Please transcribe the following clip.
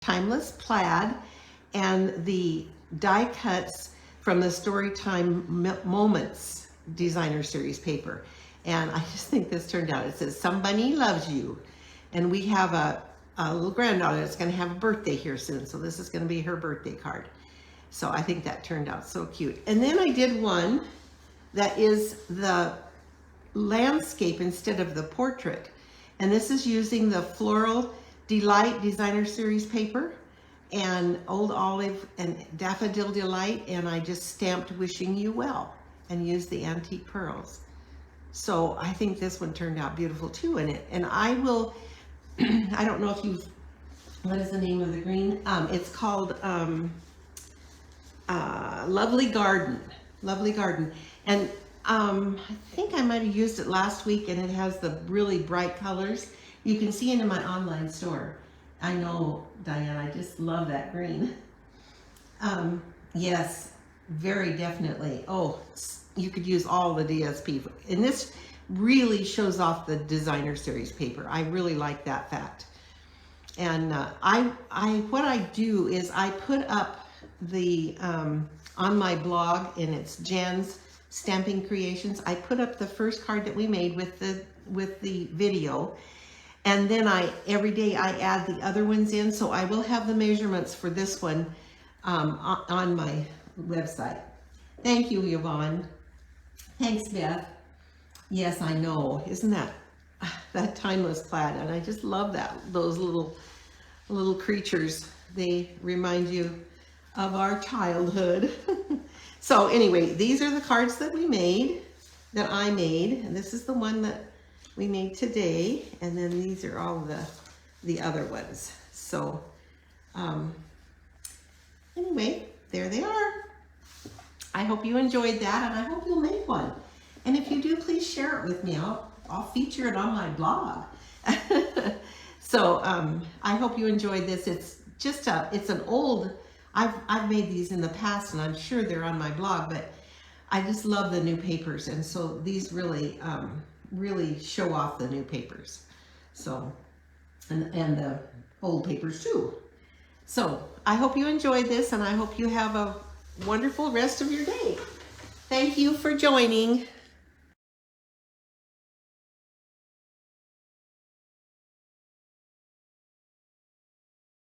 timeless plaid and the die cuts from the Storytime Moments designer series paper. And I just think this turned out, it says, "Somebody loves you." And we have a little granddaughter that's going to have a birthday here soon. So this is going to be her birthday card. So I think that turned out so cute. And then I did one that is the landscape instead of the portrait. And this is using the Floral Delight Designer Series paper and Old Olive and Daffodil Delight. And I just stamped "Wishing You Well" and used the antique pearls. So I think this one turned out beautiful too. And I will, I don't know if you've, what is the name of the green? It's called Lovely Garden. Lovely Garden. And I think I might have used it last week, and it has the really bright colors. You can see it in my online store. I know, Diane, I just love that green. Yes, very definitely. Oh, you could use all the DSP. And this really shows off the designer series paper. I really like that fact. And what I do is I put up the, on my blog, and it's Jan's Stamping Creations, I put up the first card that we made with the video. And then every day I add the other ones in. So I will have the measurements for this one on my website. Thank you, Yvonne. Thanks, Beth. Yes, I know. Isn't that timeless plaid? And I just love those little creatures. They remind you of our childhood. So anyway, these are the cards that that I made. And this is the one that we made today. And then these are all the other ones. So anyway, there they are. I hope you enjoyed that, and I hope you'll make one. And if you do, please share it with me. I'll feature it on my blog. So I hope you enjoyed this. It's just it's an old, I've made these in the past, and I'm sure they're on my blog, but I just love the new papers. And so these really, really show off the new papers. So, and the old papers too. So I hope you enjoyed this, and I hope you have a wonderful rest of your day. Thank you for joining.